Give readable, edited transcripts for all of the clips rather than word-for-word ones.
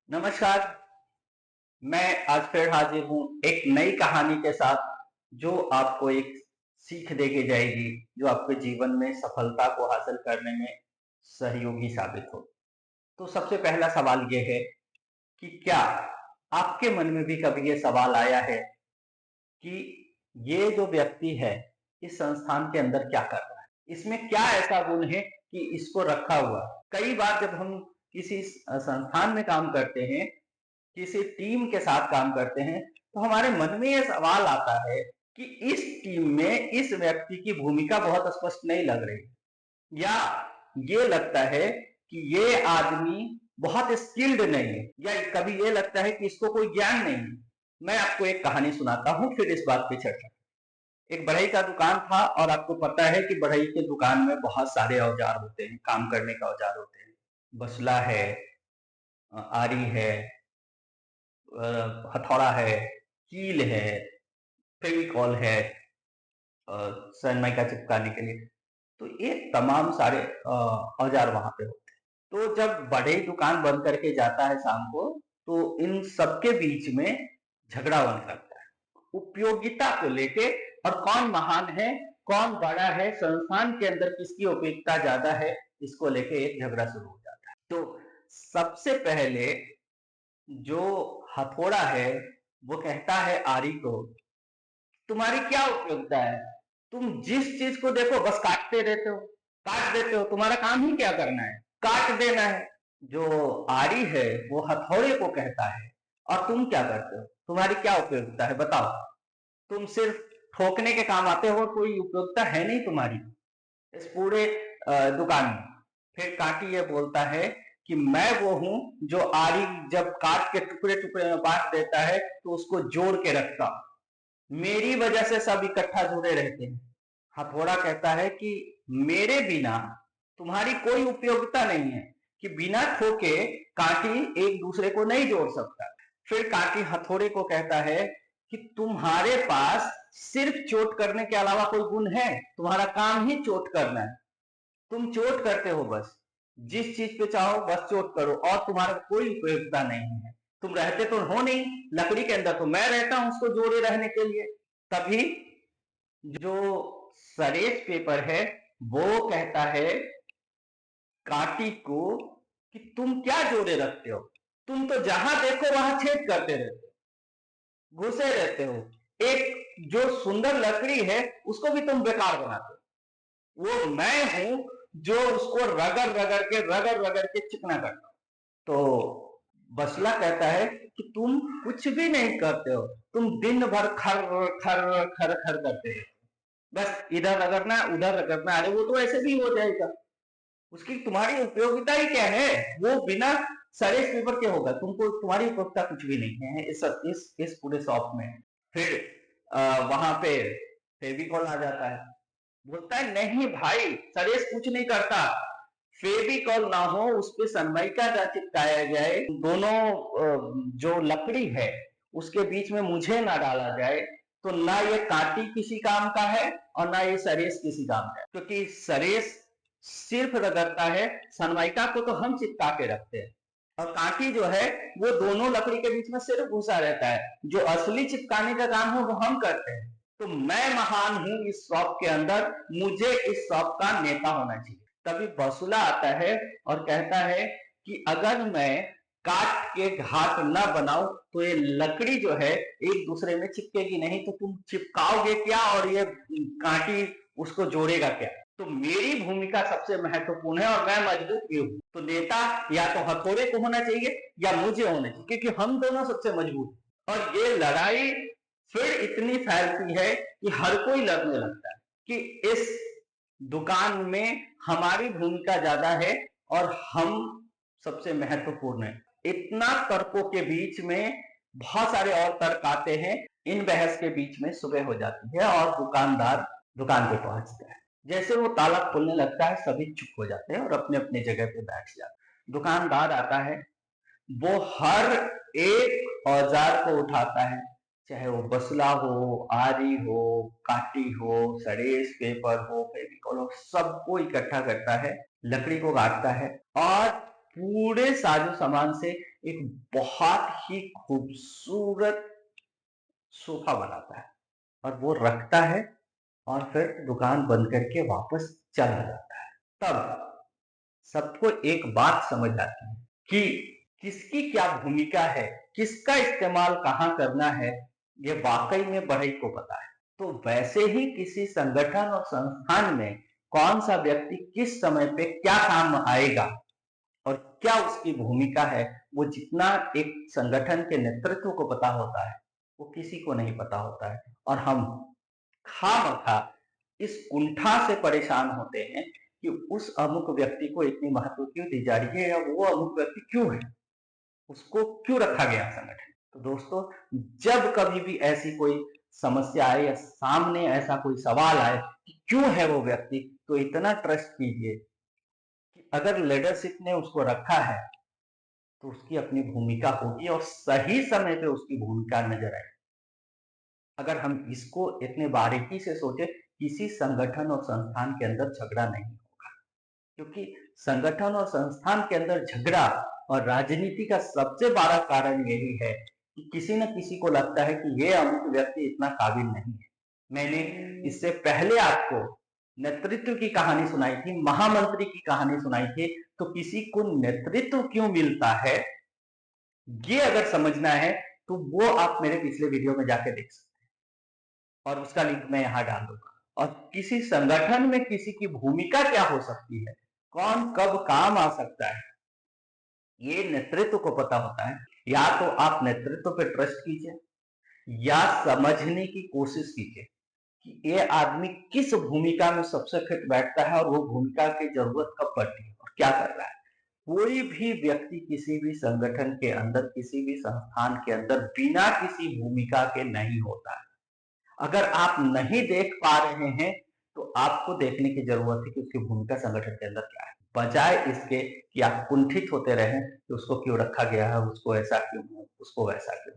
नमस्कार। मैं आज फिर हाजिर हूँ एक नई कहानी के साथ जो आपको एक सीख दे के जाएगी, जो आपके जीवन में सफलता को हासिल करने में सहयोगी साबित हो। तो सबसे पहला सवाल ये है कि क्या आपके मन में भी कभी ये सवाल आया है कि ये जो व्यक्ति है इस संस्थान के अंदर क्या कर रहा है? इसमें क्या ऐसा गुण है कि इसको रखा हुआ है? कई बार जब हम किसी संस्थान में काम करते हैं, किसी टीम के साथ काम करते हैं, तो हमारे मन में ये सवाल आता है कि इस टीम में इस व्यक्ति की भूमिका बहुत स्पष्ट नहीं लग रही, या ये लगता है कि ये आदमी बहुत स्किल्ड नहीं है, या कभी ये लगता है कि इसको कोई ज्ञान नहीं है। मैं आपको एक कहानी सुनाता हूँ, फिर इस बात पे चर्चा। एक बढ़ई का दुकान था, और आपको पता है कि बढ़ई के दुकान में बहुत सारे औजार होते हैं, काम करने का औजार होते हैं। बसला है, आरी है, हथौड़ा है, कील है, फेविकॉल है, सनमाइका चिपकाने के लिए। तो ये तमाम सारे औजार वहां पे होते हैं। तो जब बड़े दुकान बंद करके जाता है शाम को, तो इन सबके बीच में झगड़ा होने लगता है उपयोगिता को लेके, और कौन महान है, कौन बड़ा है, संस्थान के अंदर किसकी उपयोगिता ज्यादा है, इसको लेके एक झगड़ा शुरू हो जाता है। तो सबसे पहले जो हथौड़ा है वो कहता है आरी को, तुम्हारी क्या उपयोगिता है? तुम जिस चीज को देखो बस काटते रहते हो, काट देते हो, तुम्हारा काम ही क्या करना है? काट देना है। जो आरी है वो हथौड़े को कहता है, और तुम क्या करते हो? तुम्हारी क्या उपयोगिता है बताओ? तुम सिर्फ ठोकने के काम आते हो, कोई उपयोगिता है नहीं तुम्हारी इस पूरे दुकान में। फिर काटी ये बोलता है कि मैं वो हूं जो आरी जब काट के टुकड़े टुकड़े में बांट देता है तो उसको जोड़ के रखता हूं, मेरी वजह से सब इकट्ठा जुड़े रहते हैं। हथौड़ा कहता है कि मेरे बिना तुम्हारी कोई उपयोगिता नहीं है, कि बिना ठोके काटी एक दूसरे को नहीं जोड़ सकता। फिर काटी हथौड़े को कहता है कि तुम्हारे पास सिर्फ चोट करने के अलावा कोई गुण है? तुम्हारा काम ही चोट करना है, तुम चोट करते हो बस, जिस चीज पे चाहो बस चोट करो, और तुम्हारा कोई उपयोगिता नहीं है। तुम रहते तो हो नहीं लकड़ी के अंदर, तो मैं रहता हूं उसको जोड़े रहने के लिए। तभी जो सरेस पेपर है वो कहता है काटी को कि तुम क्या जोड़े रखते हो? तुम तो जहां देखो वहां छेद करते रहते हो, घुसे रहते हो। एक जो सुंदर लकड़ी है उसको भी तुम बेकार बनाते हो। वो मैं हूं जो उसको रगड़ रगड़ के चिकना करता हूं। तो बसला कहता है कि तुम कुछ भी नहीं करते हो, तुम दिन भर खर खर खर खर करते हो, बस इधर रगड़ना उधर रगड़ना, अरे वो तो ऐसे भी हो जाएगा, उसकी तुम्हारी उपयोगिता ही क्या है? वो बिना सरेस पेपर के होगा, तुमको तुम्हारी उपयोगिता कुछ भी नहीं है इस पूरे शॉप में। फिर वहां पे फेविकॉल आ जाता है, बोलता है नहीं भाई, सरेस कुछ नहीं करता, फेविकॉल ना हो उस पे सनमाइका ना चिपकाया जाए, दोनों जो लकड़ी है उसके बीच में मुझे ना डाला जाए, तो ना ये काटी किसी काम का है और ना ये सरेस किसी काम का है। क्योंकि सरेस सिर्फ रगड़ता है, सनमाइका को तो हम चिपका के रखते हैं, और कांटी जो है वो दोनों लकड़ी के बीच में सिर्फ घुसा रहता है, जो असली चिपकाने का काम है वो हम करते हैं। तो मैं महान हूं इस शॉप के अंदर, मुझे इस शॉप का नेता होना चाहिए। तभी बसुला आता है और कहता है कि अगर मैं काट के घाट न बनाऊं तो ये लकड़ी जो है एक दूसरे में चिपकेगी नहीं, तो तुम चिपकाओगे क्या और ये कांटी उसको जोड़ेगा क्या? तो मेरी भूमिका सबसे महत्वपूर्ण है और मैं मजबूत भी हूं। तो नेता या तो हथौड़े को होना चाहिए या मुझे होना चाहिए, क्योंकि हम दोनों सबसे मजबूत हैं। और ये लड़ाई फिर इतनी फैलती है कि हर कोई लड़ने लगता है कि इस दुकान में हमारी भूमिका ज्यादा है और हम सबसे महत्वपूर्ण है। इतना तर्कों के बीच में बहुत सारे और तर्क आते हैं, इन बहस के बीच में सुबह हो जाती है और दुकानदार दुकान पे पहुंचता है। जैसे वो ताला खोलने लगता है सभी चुप हो जाते हैं और अपने अपने जगह पे बैठ जाते हैं। दुकानदार आता है, वो हर एक औजार को उठाता है, चाहे वो बसला हो, आरी हो, काटी हो, सरेस पेपर हो, फेविकॉल हो, सबको इकट्ठा करता है, लकड़ी को काटता है और पूरे साजो सामान से एक बहुत ही खूबसूरत सोफा बनाता है और वो रखता है और फिर दुकान बंद करके वापस चला जाता है। तब सबको एक बात समझ आती है कि किसकी क्या भूमिका है, किसका इस्तेमाल कहाँ करना है, ये वाकई में बढ़ई को पता है। तो वैसे ही किसी संगठन और संस्थान में कौन सा व्यक्ति किस समय पे क्या काम आएगा और क्या उसकी भूमिका है, वो जितना एक संगठन के नेतृत्व को पता होता है, वो किसी को नहीं पता होता है। और हम खामखा इस कुंठा से परेशान होते हैं कि उस अमुक व्यक्ति को इतनी महत्व क्यों दी जा रही है या वो अमुक व्यक्ति क्यों है, उसको क्यों रखा गया संगठन। तो दोस्तों, जब कभी भी ऐसी कोई समस्या आए या सामने ऐसा कोई सवाल आए कि क्यों है वो व्यक्ति, तो इतना ट्रस्ट कीजिए कि अगर लीडरशिप ने उसको रखा है तो उसकी अपनी भूमिका होगी और सही समय पे उसकी भूमिका नजर आएगी। अगर हम इसको इतने बारीकी से सोचे, किसी संगठन और संस्थान के अंदर झगड़ा नहीं होगा, क्योंकि संगठन और संस्थान के अंदर झगड़ा और राजनीति का सबसे बड़ा कारण यही है कि किसी न किसी को लगता है कि ये अमुक व्यक्ति इतना काबिल नहीं है। मैंने इससे पहले आपको नेतृत्व की कहानी सुनाई थी, महामंत्री की कहानी सुनाई थी। तो किसी को नेतृत्व क्यों मिलता है, ये अगर समझना है तो वो आप मेरे पिछले वीडियो में जाके देख सकते हैं और उसका लिंक मैं यहाँ डाल दूंगा। और किसी संगठन में किसी की भूमिका क्या हो सकती है, कौन कब काम आ सकता है, ये नेतृत्व को पता होता है। या तो आप नेतृत्व पे ट्रस्ट कीजिए या समझने की कोशिश कीजिए कि ये आदमी किस भूमिका में सबसे फिट बैठता है और वो भूमिका की जरूरत कब पड़ती है और क्या कर रहा है। कोई भी व्यक्ति किसी भी संगठन के अंदर, किसी भी संस्थान के अंदर बिना किसी भूमिका के नहीं होता है। अगर आप नहीं देख पा रहे हैं तो आपको देखने की जरूरत है कि उसकी भूमिका संगठन के अंदर क्या है, बजाय इसके कि आप कुंठित होते रहें कि उसको क्यों रखा गया है, उसको ऐसा क्यों है, उसको वैसा क्यों,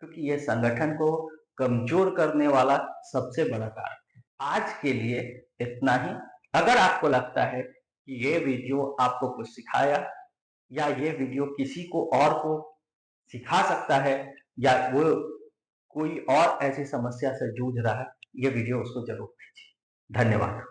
क्योंकि ये संगठन को कमजोर करने वाला सबसे बड़ा कारण है। आज के लिए इतना ही। अगर आपको लगता है कि ये वीडियो आपको कुछ सिखाया या ये वीडियो किसी को और को सिखा सकता है या वो कोई और ऐसी समस्या से जूझ रहा है, ये वीडियो उसको जरूर भेजिए। धन्यवाद।